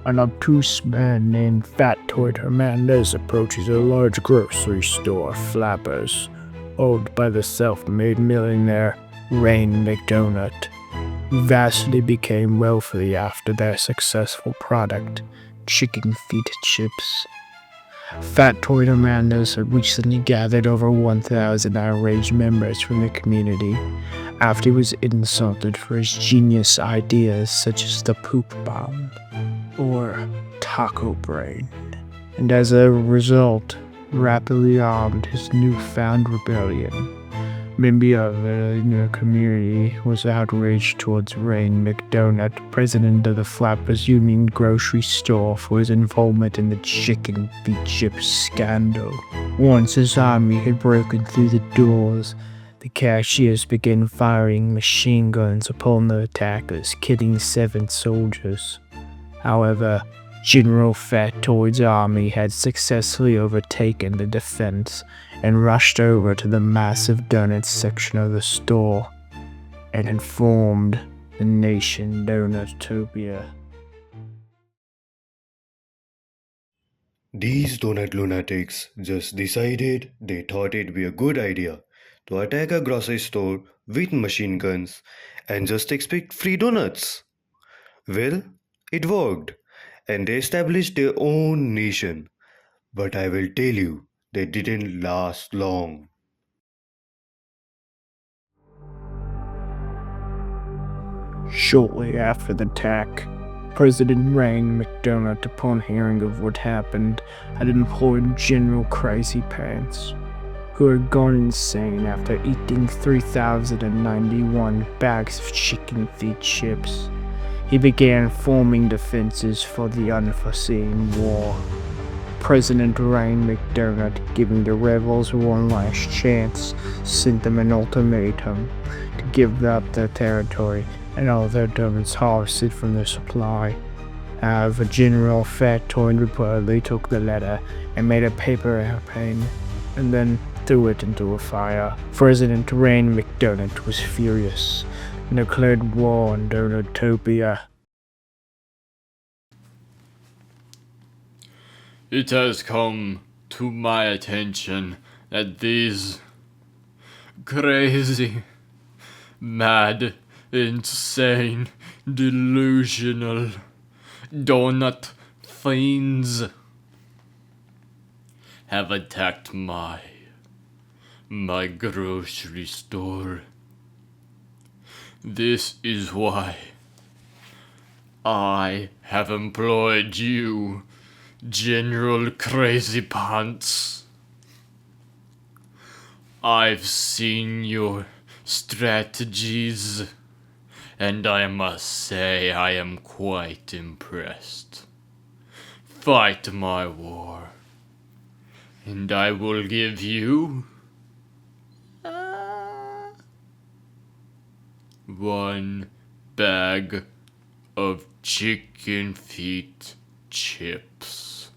An obtuse man named Fatoid Hernandez approaches a large grocery store, Flappers, owned by the self-made millionaire Raen Mcdoughnut, who vastly became wealthy after their successful product, chicken feet chips. Fatoid Hernandez had recently gathered over 1,000 outraged members from the community after he was insulted for his genius ideas such as the poop bomb or Tod O Brien, and as a result, rapidly armed his newfound rebellion. Many others in the community was outraged towards Raen Mcdoughnut, president of the Flappers Union grocery store, for his involvement in the chicken feet chip scandal. Once his army had broken through the doors, the cashiers began firing machine guns upon the attackers, killing 7 soldiers. However, General Fatoid's army had successfully overtaken the defense and rushed over to the massive donuts section of the store and had formed the nation Donutopia. These donut lunatics just decided they thought it'd be a good idea to attack a grocery store with machine guns and just expect free donuts. Well, it worked, and they established their own nation. But I will tell you, they didn't last long. Shortly after the attack, President Raen Mcdoughnut, upon hearing of what happened, had employed General Crazy Pants, who had gone insane after eating 3,091 bags of chicken feet chips. He began forming defenses for the unforeseen war. President Raen Mcdoughnut, giving the rebels one last chance, sent them an ultimatum to give up their territory and all their donuts harvested from their supply. However, General Fatoid reportedly took the letter and made a paper airplane and then threw it into a fire. President Raen Mcdoughnut was furious and declared war on Donutopia. It has come to my attention that these crazy, mad, insane, delusional donut fiends have attacked my grocery store. This is why I have employed you, General Crazy Pants. I've seen your strategies, and I must say I am quite impressed. Fight my war, and I will give you 1 bag of chicken feet chips.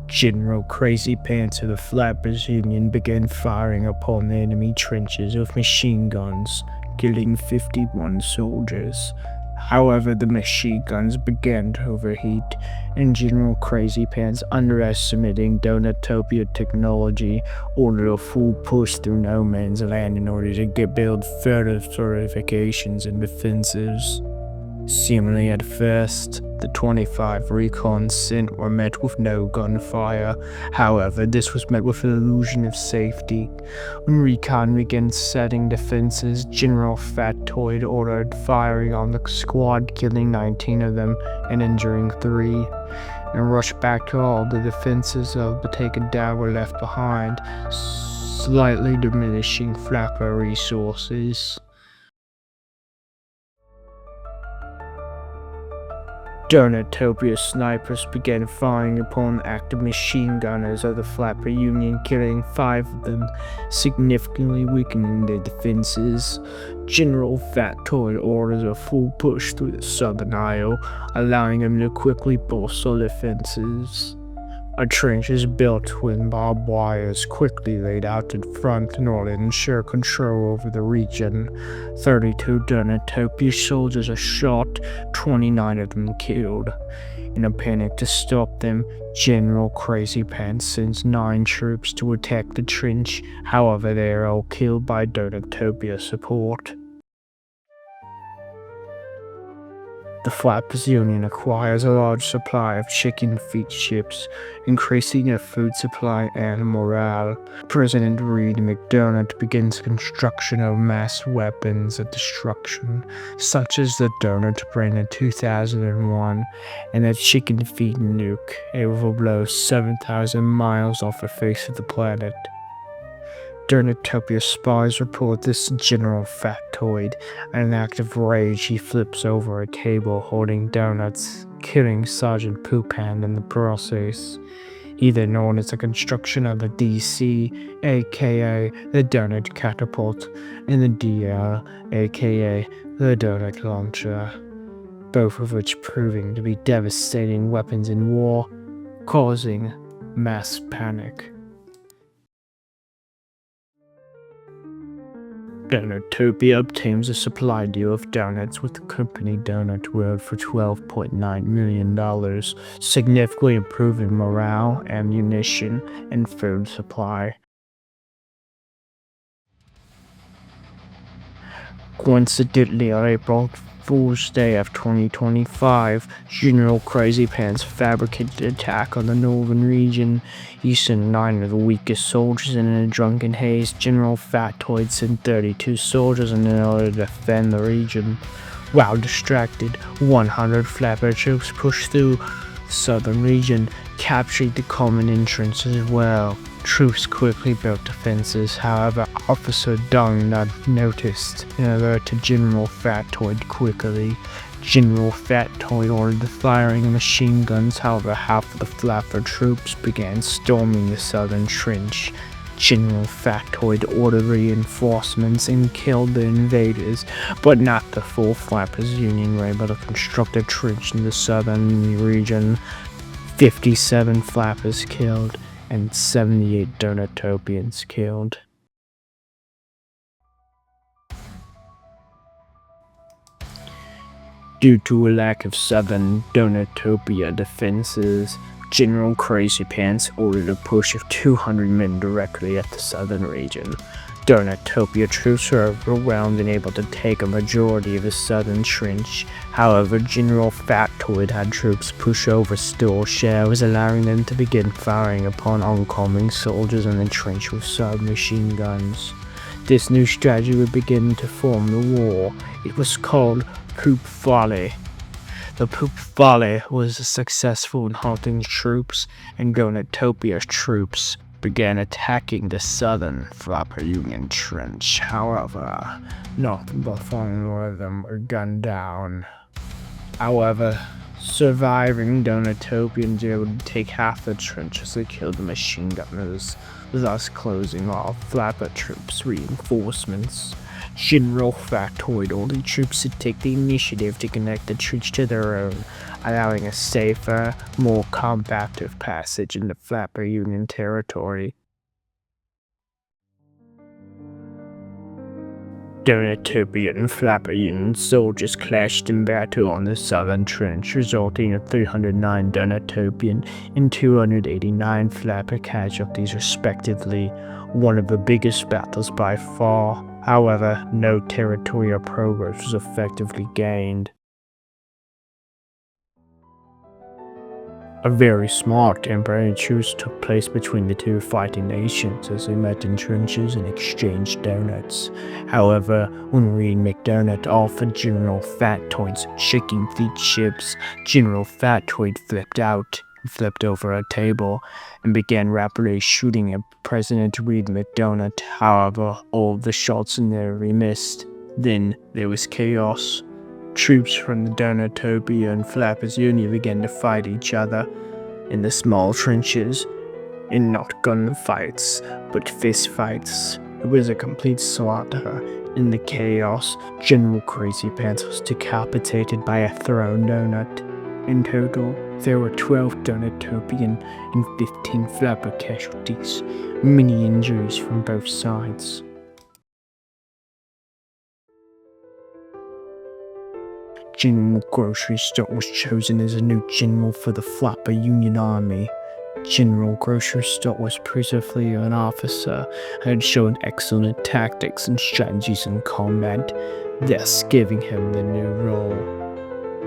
General Crazy Pants of the Flappers Union began firing upon the enemy trenches with machine guns, killing 51 soldiers. However, the machine guns began to overheat, and General Crazy Pants, underestimating Donutopia technology, ordered a full push through no man's land in order to build further fortifications and defenses. Seemingly at first, the 25 recons sent were met with no gunfire. However, this was met with an illusion of safety. When recon began setting defenses, General Fatoid ordered firing on the squad, killing 19 of them and injuring 3, and rushed back to all the defenses of the taken down were left behind, slightly diminishing Flapper resources. Donutopia snipers began firing upon active machine gunners of the Flapper Union, killing 5 of them, significantly weakening their defenses. General Fatoid orders a full push through the southern aisle, allowing him to quickly bolster defenses. A trench is built with barbed wires quickly laid out in front in order to ensure control over the region. 32 Dugnutopia soldiers are shot, 29 of them killed. In a panic to stop them, General Crazy Pants sends 9 troops to attack the trench. However, they are all killed by Dugnutopia support. The Flappers Union acquires a large supply of chicken feet ships, increasing their food supply and morale. President Reen Mcdoughnut begins construction of mass weapons of destruction, such as the Dugnut Sprandle in 2001 and the chicken feet nuke. It will blow 7,000 miles off the face of the planet. Dugnutopia spies report this General Fatoid. In an act of rage, he flips over a table holding donuts, killing Sergeant Poopand in the process. He then orders the construction of the DC, aka the Donut Catapult, and the DL, aka the Donut Launcher, both of which proving to be devastating weapons in war, causing mass panic. Dugnutopia obtains a supply deal of donuts with the company Donut World for $12.9 million, significantly improving morale, ammunition, and food supply. Coincidentally, on April Fool's Day of 2025, General Crazy Pants fabricated an attack on the northern region. He sent 9 of the weakest soldiers, and in a drunken haze, General Fatoid sent 32 soldiers in order to defend the region. While distracted, 100 Flapper troops pushed through the southern region, capturing the common entrance as well. Troops quickly built defenses, however, Officer Dugnut noticed and alerted General Fatoid quickly. General Fatoid ordered the firing of machine guns, however, half of the Flapper troops began storming the southern trench. General Fatoid ordered reinforcements and killed the invaders, but not the full Flappers Union were able to construct a trench in the southern region. 57 Flappers killed and 78 Dognutopians killed. Due to a lack of southern Dugnutopia defenses, General Crazy Pants ordered a push of 200 men directly at the southern region. Dugnutopia troops were overwhelmed and able to take a majority of the southern trench. However, General Fatoid had troops push over store shells, allowing them to begin firing upon oncoming soldiers in the trench with submachine guns. This new strategy would begin to form the war. It was called Poop Volley. The Poop Volley was successful in halting troops, and Dognutopia's troops began attacking the southern Flapper Union trench. However, not before more of them were gunned down. However, surviving Dognutopians were able to take half the trench as they killed the machine gunners, thus closing off Flapper troops' reinforcements. General Fatoid ordered troops to take the initiative to connect the trench to their own, allowing a safer, more combative passage into Flapper Union territory. Dugnutopia and Flapper Union soldiers clashed in battle on the southern trench, resulting in 309 Dognutopian and 289 Flapper casualties respectively, one of the biggest battles by far. However, no territorial progress was effectively gained. A very smart temporary truce took place between the two fighting nations as they met in trenches and exchanged donuts. However, when Reen Mcdoughnut offered General Fatoid's chicken feet ships, General Fatoid flipped out, flipped over a table, and began rapidly shooting at President Reen Mcdoughnut. However, all of the shots narrowly missed. Then there was chaos. Troops from the Dugnutopia and Flappers Union began to fight each other in the small trenches, in not gunfights, but fist fights. It was a complete slaughter. In the chaos, General Crazy Pants was decapitated by a thrown donut. In total, there were 12 Donutopian and 15 flapper casualties, many injuries from both sides. General Grocery Store was chosen as a new general for the Flapper Union Army. General Grocery Store was previously an officer who had shown excellent tactics and strategies in combat, thus giving him the new role.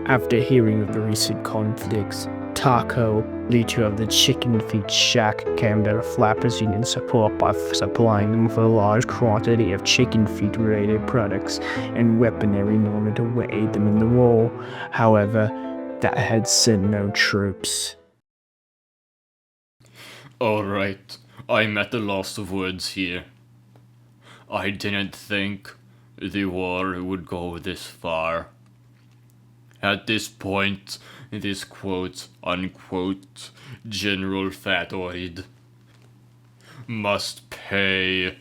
After hearing of the recent conflicts, Taco, leader of the Chicken Feed Shack, came to the Flappers Union support by supplying them with a large quantity of chicken feed-related products and weaponry in order to aid them in the war. However, that had sent no troops. Alright, I'm at the loss of words here. I didn't think the war would go this far. At this point, this quote-unquote General Fatoid must pay.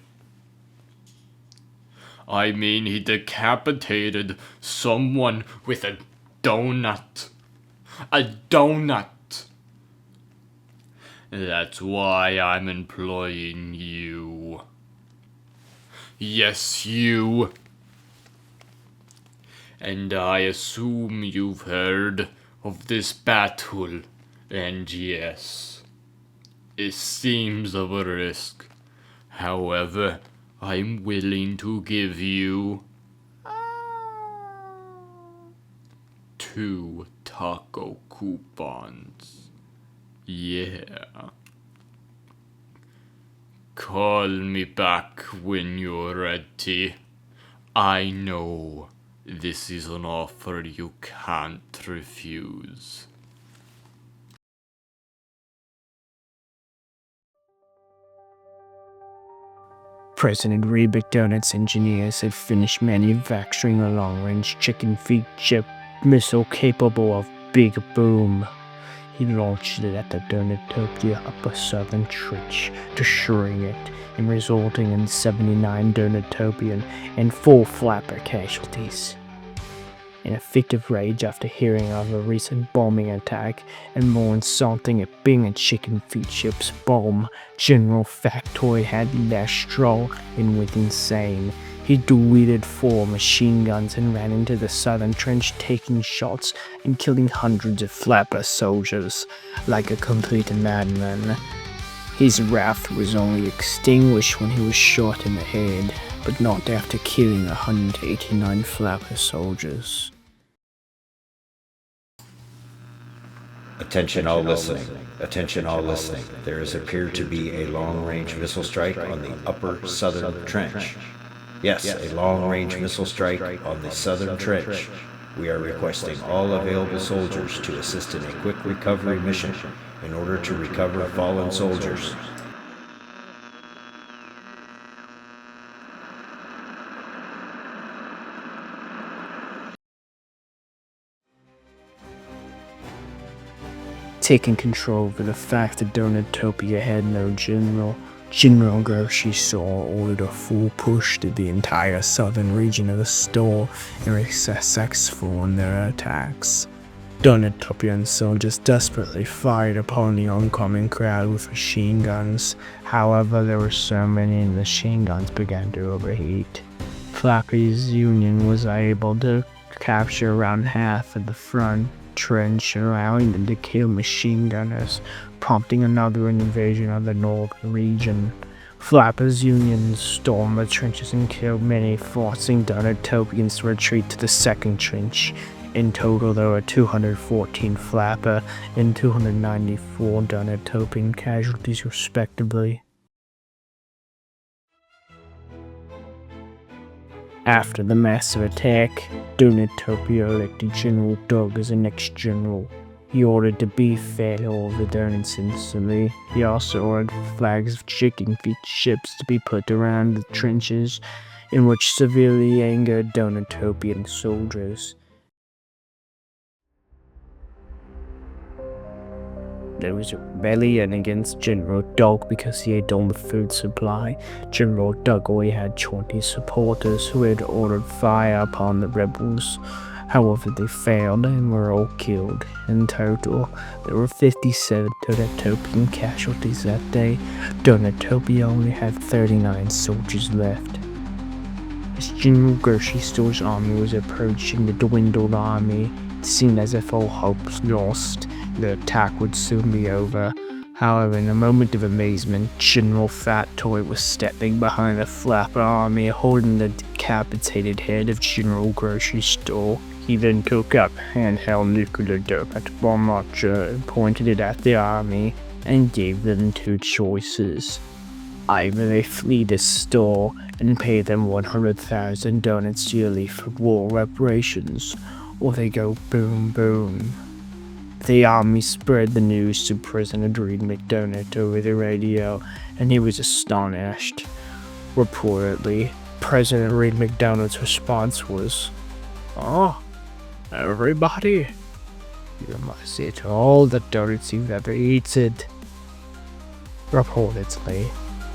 I mean, he decapitated someone with a donut. A donut! That's why I'm employing you. Yes, you. And I assume you've heard of this battle, and yes, it seems of a risk. However, I'm willing to give you 2 taco coupons. Yeah. Call me back when you're ready. I know this is an offer you can't refuse. President Mcdoughnut's engineers had finished manufacturing a long-range chicken feed chip missile capable of Big Boom. He launched it at the Donutopia Upper Southern Trench, destroying it and resulting in 79 Donutopian and 4 flapper casualties. In a fit of rage after hearing of a recent bombing attack, and more insulting it being a chicken feed chip's bomb, General Fatoid had less straw and went insane. He deleted 4 machine guns and ran into the southern trench, taking shots and killing hundreds of flapper soldiers, like a complete madman. His wrath was only extinguished when he was shot in the head, but not after killing 189 flapper soldiers. Attention all listening. Attention all listening. There has appeared to be a long-range missile strike on the upper southern trench. Yes, a long-range missile strike on the southern trench. We are requesting all available soldiers to assist in a quick recovery mission in order to recover fallen soldiers. Taking control over the fact that Donutopia had no general, General Grocery Store ordered a full push to the entire southern region of the store and were successful in their attacks. Donutopian soldiers desperately fired upon the oncoming crowd with machine guns. However, there were so many and the machine guns began to overheat. Flapper's Union was able to capture around half of the front trench, allowing them to kill machine gunners, prompting another invasion of the northern region. Flappers Union stormed the trenches and killed many, forcing Donutopians to retreat to the second trench. In total, there were 214 Flapper and 294 Donutopian casualties respectively. After the massive attack, Donutopia elected General Doug as the next general. He ordered to beef fed all the donuts instantly. He also ordered flags of chicken feed ships to be put around the trenches, in which severely angered Donutopian soldiers. There was a rebellion against General Doug because he had all the food supply. General Doug only had 20 supporters who had ordered fire upon the rebels. However, they failed and were all killed. In total, there were 57 Donutopian casualties that day. Donutopia only had 39 soldiers left. As General Grocery Store's army was approaching the dwindled army, it seemed as if all hope was lost. The attack would soon be over. However, in a moment of amazement, General Fatoid was stepping behind the flapper army, holding the decapitated head of General Grocery Store. He then took up handheld nuclear Dobund bomb launcher and pointed it at the army and gave them two choices. Either they flee the store and pay them 100,000 donuts yearly for war reparations, or they go boom boom. The army spread the news to President Reen Mcdoughnut over the radio, and he was astonished. Reportedly, President Reen Mcdoughnutt's response was, "Oh, everybody, you must eat all the donuts you've ever eaten." Reportedly,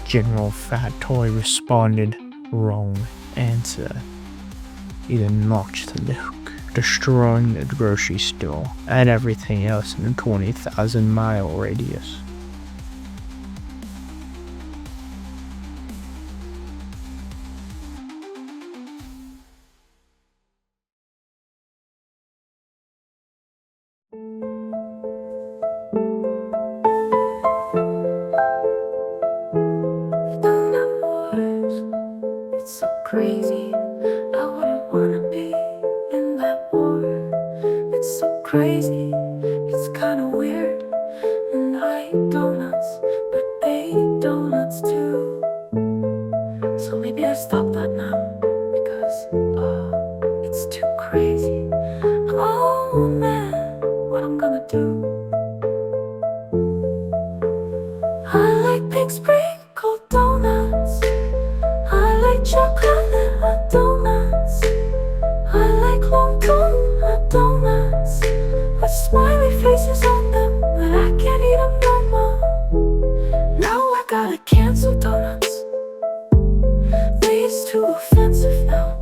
General Fatoid responded, "Wrong answer." He then launched the nuke, destroying the grocery store and everything else in a 20,000-mile radius. It's so crazy. I wouldn't wanna be in that war. It's so crazy. It's kinda weird. And I eat donuts, but they eat donuts too. So maybe I stop that now because it's too crazy. Oh man, what I'm gonna do? I like pink sprinkled donuts. I like chocolate donuts. I like long donut donuts with smiley faces on them, but I can't eat them no more. Now I gotta cancel donuts. These too offensive now.